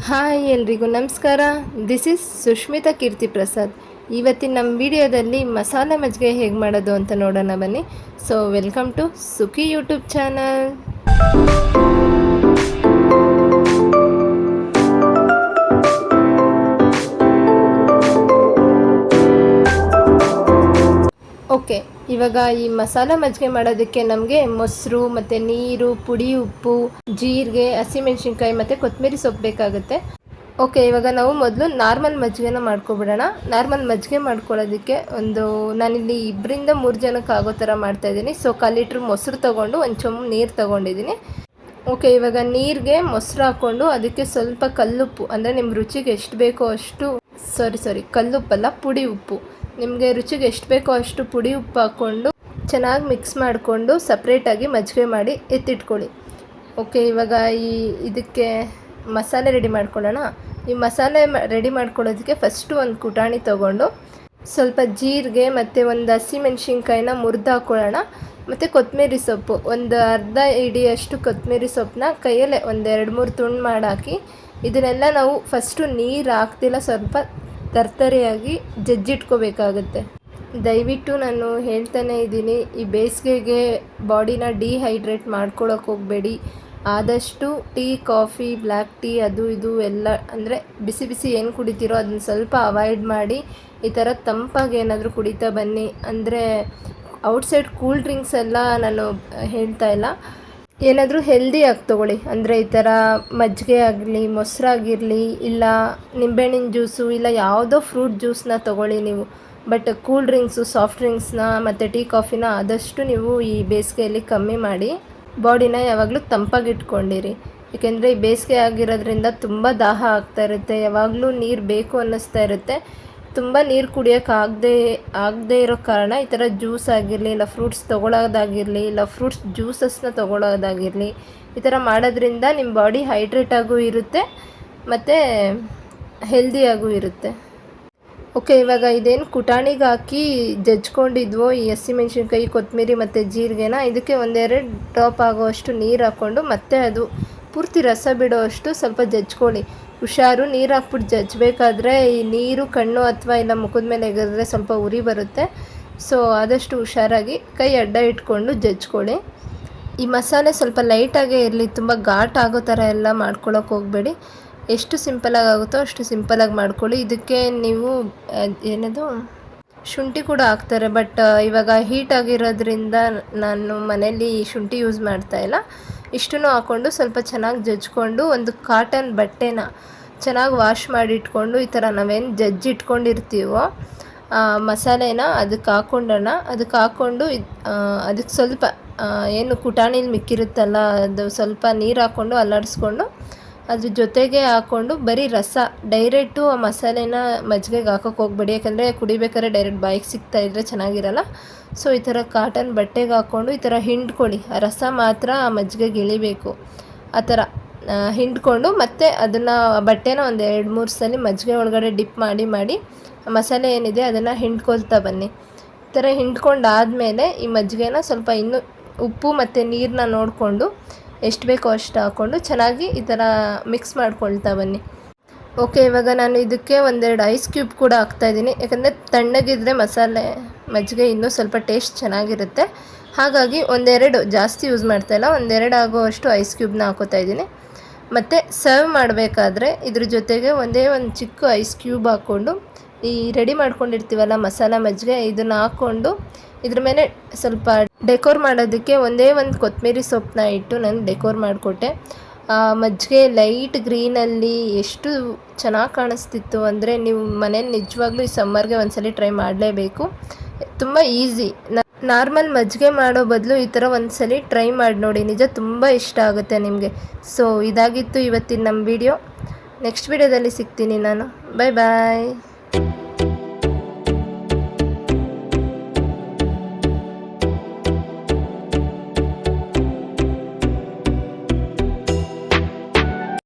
Hi ಎಲ್ರಿಗೂ ನಮಸ್ಕಾರ. This is Sushmita ಕೀರ್ತಿ ಪ್ರಸಾದ್. ಇವತ್ತಿನ ನಮ್ಮ ವಿಡಿಯೋದಲ್ಲಿ ಮಸಾಲೆ ಮಜ್ಜಿಗೆ ಹೇಗೆ ಮಾಡೋದು ಅಂತ ನೋಡೋಣ ಬನ್ನಿ. So welcome to Sukhi YouTube channel. Okay, ಇವಾಗ ಈ ಮಸಾಲ ಮಜ್ಜಿಗೆ ಮಾಡೋದಕ್ಕೆ ನಮಗೆ ಮೊಸರು ಮತ್ತು ನೀರು, ಪುಡಿ ಉಪ್ಪು, ಜೀರಿಗೆ, ಹಸಿಮೆಣ್ಸಿನ್ಕಾಯಿ ಮತ್ತು ಕೊತ್ತಂಬರಿ ಸೊಪ್ಪು ಬೇಕಾಗುತ್ತೆ. ಓಕೆ, ಇವಾಗ ನಾವು ಮೊದಲು ನಾರ್ಮಲ್ ಮಜ್ಜಿಗೆನ ಮಾಡ್ಕೊಬಿಡೋಣ. ನಾರ್ಮಲ್ ಮಜ್ಜಿಗೆ ಮಾಡ್ಕೊಳ್ಳೋದಕ್ಕೆ ನಾನಿಲ್ಲಿ 2-3 ಜನಕ್ಕೆ ಆಗೋ ಥರ ಮಾಡ್ತಾಯಿದ್ದೀನಿ. ಸೊ 1 ಲೀಟ್ರ್ ಮೊಸರು ತೊಗೊಂಡು 1 ಚೊಂಬು ನೀರು ತೊಗೊಂಡಿದ್ದೀನಿ. ಓಕೆ, ಇವಾಗ ನೀರಿಗೆ ಮೊಸರು ಹಾಕ್ಕೊಂಡು ಅದಕ್ಕೆ ಸ್ವಲ್ಪ ಕಲ್ಲುಪ್ಪು, ಅಂದರೆ ನಿಮ್ಮ ರುಚಿಗೆ ಎಷ್ಟು ಬೇಕೋ ಅಷ್ಟು, ಕಲ್ಲುಪ್ಪಲ್ಲ, ಪುಡಿ ಉಪ್ಪು, ನಿಮಗೆ ರುಚಿಗೆ ಎಷ್ಟು ಬೇಕೋ ಅಷ್ಟು ಪುಡಿ ಉಪ್ಪು ಹಾಕ್ಕೊಂಡು ಚೆನ್ನಾಗಿ ಮಿಕ್ಸ್ ಮಾಡಿಕೊಂಡು ಸಪ್ರೇಟಾಗಿ ಮಜ್ಜಿಗೆ ಮಾಡಿ ಎತ್ತಿಟ್ಕೊಳ್ಳಿ. ಓಕೆ, ಇವಾಗ ಇದಕ್ಕೆ ಮಸಾಲೆ ರೆಡಿ ಮಾಡ್ಕೊಳ್ಳೋಣ. ಈ ಮಸಾಲೆ ರೆಡಿ ಮಾಡ್ಕೊಳ್ಳೋದಕ್ಕೆ ಫಸ್ಟು ಒಂದು ಕುಟಾಣಿ ತೊಗೊಂಡು ಸ್ವಲ್ಪ ಜೀರಿಗೆ ಮತ್ತು ಒಂದು ಹಸಿಮೆಣ್ಸಿನ್ಕಾಯಿನ ಮುರಿದು ಹಾಕ್ಕೊಳ್ಳೋಣ. ಮತ್ತು ಕೊತ್ತಂಬರಿ ಸೊಪ್ಪು, ಒಂದು ಅರ್ಧ ಹಿಡಿಯಷ್ಟು ಕೊತ್ತಂಬರಿ ಸೊಪ್ಪನ್ನ ಕೈಯಲ್ಲೇ 1-2-3 ತುಂಡು ಮಾಡಾಕಿ, ಇದನ್ನೆಲ್ಲ ನಾವು ಫಸ್ಟು ನೀರು ಹಾಕ್ತಿಲ್ಲ, ಸ್ವಲ್ಪ ತರ್ತರಿಯಾಗಿ ಜಜ್ಜಿಟ್ಕೋಬೇಕಾಗುತ್ತೆ. ದಯವಿಟ್ಟು ನಾನು ಹೇಳ್ತಾನೆ ಇದ್ದೀನಿ, ಈ ಬೇಸಿಗೆಗೆ ಬಾಡಿನ ಡಿಹೈಡ್ರೇಟ್ ಮಾಡ್ಕೊಳ್ಳೋಕೆ ಹೋಗಬೇಡಿ. ಆದಷ್ಟು ಟೀ, ಕಾಫಿ, ಬ್ಲ್ಯಾಕ್ ಟೀ ಅದು ಇದು ಎಲ್ಲ, ಅಂದರೆ ಬಿಸಿ ಬಿಸಿ ಏನು ಕುಡಿತೀರೋ ಅದನ್ನ ಸ್ವಲ್ಪ ಅವಾಯ್ಡ್ ಮಾಡಿ ಈ ಥರ ತಂಪಾಗಿ ಏನಾದರೂ ಕುಡಿತಾ ಬನ್ನಿ. ಅಂದರೆ ಔಟ್ಸೈಡ್ ಕೂಲ್ ಡ್ರಿಂಕ್ಸ್ ಎಲ್ಲ ನಾನು ಹೇಳ್ತಾ ಇಲ್ಲ, ಏನಾದರೂ ಹೆಲ್ದಿಯಾಗಿ ತೊಗೊಳ್ಳಿ. ಅಂದರೆ ಈ ಥರ ಮಜ್ಜಿಗೆ ಆಗಲಿ, ಮೊಸರಾಗಿರಲಿ, ಇಲ್ಲ ನಿಂಬೆಹಣ್ಣಿನ ಜ್ಯೂಸು, ಇಲ್ಲ ಯಾವುದೋ ಫ್ರೂಟ್ ಜ್ಯೂಸನ್ನ ತೊಗೊಳ್ಳಿ ನೀವು. ಬಟ್ ಕೂಲ್ ಡ್ರಿಂಕ್ಸು, ಸಾಫ್ಟ್ ಡ್ರಿಂಕ್ಸ್ನ ಮತ್ತು ಟೀ, ಕಾಫಿನ ಆದಷ್ಟು ನೀವು ಈ ಬೇಸಿಗೆಯಲ್ಲಿ ಕಮ್ಮಿ ಮಾಡಿ ಬಾಡಿನ ಯಾವಾಗಲೂ ತಂಪಾಗಿಟ್ಕೊಂಡಿರಿ. ಏಕೆಂದರೆ ಈ ಬೇಸಿಗೆ ಆಗಿರೋದ್ರಿಂದ ತುಂಬ ದಾಹ ಆಗ್ತಾ ಇರುತ್ತೆ, ಯಾವಾಗಲೂ ನೀರು ಬೇಕು ಅನ್ನಿಸ್ತಾ ಇರುತ್ತೆ. ತುಂಬ ನೀರು ಕುಡಿಯೋಕೆ ಆಗದೇ ಇರೋ ಕಾರಣ ಈ ಥರ ಜ್ಯೂಸ್ ಆಗಿರಲಿ, ಇಲ್ಲ ಫ್ರೂಟ್ಸ್ ತೊಗೊಳೋದಾಗಿರಲಿ, ಇಲ್ಲ ಫ್ರೂಟ್ಸ್ ಜ್ಯೂಸಸ್ನ ತೊಗೊಳೋದಾಗಿರಲಿ, ಈ ಥರ ಮಾಡೋದ್ರಿಂದ ನಿಮ್ಮ ಬಾಡಿ ಹೈಡ್ರೇಟಾಗೂ ಇರುತ್ತೆ ಮತ್ತು ಹೆಲ್ದಿಯಾಗೂ ಇರುತ್ತೆ. ಓಕೆ, ಇವಾಗ ಇದೇನು ಕುಟಾಣಿಗೆ ಹಾಕಿ ಜಜ್ಕೊಂಡಿದ್ವೋ ಈ ಹಸಿಮೆಣ್ಸಿನ್ಕಾಯಿ, ಕೊತ್ತಂಬರಿ ಮತ್ತು ಜೀರಿಗೆನ, ಇದಕ್ಕೆ 1-2 ಡ್ರಾಪ್ ಆಗೋಷ್ಟು ನೀರು ಹಾಕ್ಕೊಂಡು ಮತ್ತೆ ಅದು ಪೂರ್ತಿ ರಸ ಬಿಡೋಷ್ಟು ಸ್ವಲ್ಪ ಜಜ್ಕೊಳ್ಳಿ. ಹುಷಾರು, ನೀರು ಹಾಕ್ಬಿಟ್ಟು ಜಜ್ಜಬೇಕಾದ್ರೆ ಈ ನೀರು ಕಣ್ಣು ಅಥವಾ ಇಲ್ಲ ಮುಖದ ಮೇಲೆ ಎಗರಿದ್ರೆ ಸ್ವಲ್ಪ ಉರಿ ಬರುತ್ತೆ. ಸೊ ಆದಷ್ಟು ಹುಷಾರಾಗಿ ಕೈ ಅಡ್ಡ ಇಟ್ಕೊಂಡು ಜಜ್ಕೊಳ್ಳಿ. ಈ ಮಸಾಲೆ ಸ್ವಲ್ಪ ಲೈಟಾಗೇ ಇರಲಿ, ತುಂಬ ಘಾಟ್ ಆಗೋ ಥರ ಎಲ್ಲ ಮಾಡ್ಕೊಳ್ಳೋಕೆ ಹೋಗಬೇಡಿ. ಎಷ್ಟು ಸಿಂಪಲಾಗಿ ಆಗುತ್ತೋ ಅಷ್ಟು ಸಿಂಪಲಾಗಿ ಮಾಡ್ಕೊಳ್ಳಿ. ಇದಕ್ಕೆ ನೀವು ಶುಂಠಿ ಕೂಡ ಹಾಕ್ತಾರೆ, ಬಟ್ ಇವಾಗ ಹೀಟ್ ಆಗಿರೋದ್ರಿಂದ ನಾನು ಮನೇಲಿ ಶುಂಠಿ ಯೂಸ್ ಮಾಡ್ತಾಯಿಲ್ಲ. ಇಷ್ಟನ್ನು ಹಾಕ್ಕೊಂಡು ಸ್ವಲ್ಪ ಚೆನ್ನಾಗಿ ಜಜ್ಕೊಂಡು ಒಂದು ಕಾಟನ್ ಬಟ್ಟೆನ ಚೆನ್ನಾಗಿ ವಾಶ್ ಮಾಡಿ ಇಟ್ಕೊಂಡು, ಈ ಥರ ನಾವೇನು ಜಜ್ಜಿಟ್ಕೊಂಡಿರ್ತೀವೋ ಮಸಾಲೆನ ಅದಕ್ಕೆ ಹಾಕ್ಕೊಂಡೋಣ. ಅದಕ್ಕೆ ಹಾಕ್ಕೊಂಡು ಅದಕ್ಕೆ ಸ್ವಲ್ಪ ಏನು ಕುಟಾಣಿಲಿ ಮಿಕ್ಕಿರುತ್ತಲ್ಲ, ಅದು ಸ್ವಲ್ಪ ನೀರು ಹಾಕ್ಕೊಂಡು ಅಲ್ಲಾಡಿಸ್ಕೊಂಡು ಅದ್ರ ಜೊತೆಗೆ ಹಾಕ್ಕೊಂಡು ಬರೀ ರಸ ಡೈರೆಕ್ಟು ಆ ಮಸಾಲೆನ ಮಜ್ಜಿಗೆಗೆ ಹಾಕೋಕೆ ಹೋಗ್ಬೇಡಿ. ಯಾಕಂದರೆ ಕುಡಿಬೇಕಾದ್ರೆ ಡೈರೆಕ್ಟ್ ಬಾಯಿಗೆ ಸಿಗ್ತಾಯಿದ್ರೆ ಚೆನ್ನಾಗಿರಲ್ಲ. ಸೊ ಈ ಥರ ಕಾಟನ್ ಬಟ್ಟೆಗೆ ಹಾಕ್ಕೊಂಡು ಈ ಥರ ಹಿಂಡ್ಕೊಳ್ಳಿ. ಆ ರಸ ಮಾತ್ರ ಆ ಮಜ್ಜಿಗೆಗೆ ಇಳಿಬೇಕು. ಆ ಥರ ಹಿಂಡ್ಕೊಂಡು ಮತ್ತೆ ಅದನ್ನು ಬಟ್ಟೆನ 1-2-3 ಸಲ ಮಜ್ಜಿಗೆ ಒಳಗಡೆ ಡಿಪ್ ಮಾಡಿ ಮಸಾಲೆ ಏನಿದೆ ಅದನ್ನು ಹಿಂಡ್ಕೊಳ್ತಾ ಬನ್ನಿ. ಈ ಥರ ಹಿಂಡ್ಕೊಂಡಾದಮೇಲೆ ಈ ಮಜ್ಜಿಗೆನ ಸ್ವಲ್ಪ ಇನ್ನೂ ಉಪ್ಪು ಮತ್ತು ನೀರನ್ನ ನೋಡಿಕೊಂಡು ಎಷ್ಟು ಬೇಕೋ ಅಷ್ಟು ಹಾಕ್ಕೊಂಡು ಚೆನ್ನಾಗಿ ಈ ಥರ ಮಿಕ್ಸ್ ಮಾಡ್ಕೊಳ್ತಾ ಬನ್ನಿ. ಓಕೆ, ಇವಾಗ ನಾನು ಇದಕ್ಕೆ 1-2 ಐಸ್ ಕ್ಯೂಬ್ ಕೂಡ ಹಾಕ್ತಾಯಿದ್ದೀನಿ. ಯಾಕಂದರೆ ತಣ್ಣಗಿದ್ರೆ ಮಸಾಲೆ ಮಜ್ಜಿಗೆ ಇನ್ನೂ ಸ್ವಲ್ಪ ಟೇಸ್ಟ್ ಚೆನ್ನಾಗಿರುತ್ತೆ. ಹಾಗಾಗಿ 1-2, ಜಾಸ್ತಿ ಯೂಸ್ ಮಾಡ್ತಾಯಿಲ್ಲ, 1-2 ಆಗೋವಷ್ಟು ಐಸ್ ಕ್ಯೂಬ್ನ ಹಾಕೋತಾ ಇದ್ದೀನಿ. ಮತ್ತು ಸರ್ವ್ ಮಾಡಬೇಕಾದ್ರೆ ಇದ್ರ ಜೊತೆಗೆ ಒಂದೇ ಒಂದು ಚಿಕ್ಕ ಐಸ್ ಕ್ಯೂಬ್ ಹಾಕ್ಕೊಂಡು ಈ ರೆಡಿ ಮಾಡ್ಕೊಂಡಿರ್ತೀವಲ್ಲ ಮಸಾಲ ಮಜ್ಜಿಗೆ, ಇದನ್ನು ಹಾಕ್ಕೊಂಡು ಇದ್ರ ಮೇಲೆ ಸ್ವಲ್ಪ ಡೆಕೋರ್ ಮಾಡೋದಕ್ಕೆ ಒಂದೇ ಒಂದು ಕೊತ್ತಂಬರಿ ಸೊಪ್ಪನ್ನ ಇಟ್ಟು ನಾನು ಡೆಕೋರ್ ಮಾಡಿಕೊಟ್ಟೆ. ಮಜ್ಜಿಗೆ ಲೈಟ್ ಗ್ರೀನಲ್ಲಿ ಎಷ್ಟು ಚೆನ್ನಾಗಿ ಕಾಣಿಸ್ತಿತ್ತು ಅಂದರೆ, ನೀವು ಮನೇಲಿ ನಿಜವಾಗ್ಲೂ ಈ ಸಮ್ಮರ್ಗೆ ಒಂದ್ಸಲ ಟ್ರೈ ಮಾಡಲೇಬೇಕು. ತುಂಬ ಈಸಿ. ನಾರ್ಮಲ್ ಮಜ್ಜಿಗೆ ಮಾಡೋ ಬದಲು ಈ ಥರ ಒಂದ್ಸಲ ಟ್ರೈ ಮಾಡಿ ನೋಡಿ, ನಿಜ ತುಂಬ ಇಷ್ಟ ಆಗುತ್ತೆ ನಿಮಗೆ. ಸೊ ಇದಾಗಿತ್ತು ಇವತ್ತಿನ ನಮ್ಮ ವಿಡಿಯೋ. ನೆಕ್ಸ್ಟ್ ವಿಡಿಯೋದಲ್ಲಿ ಸಿಗ್ತೀನಿ ನಾನು. ಬಾಯ್ ಬಾಯ್.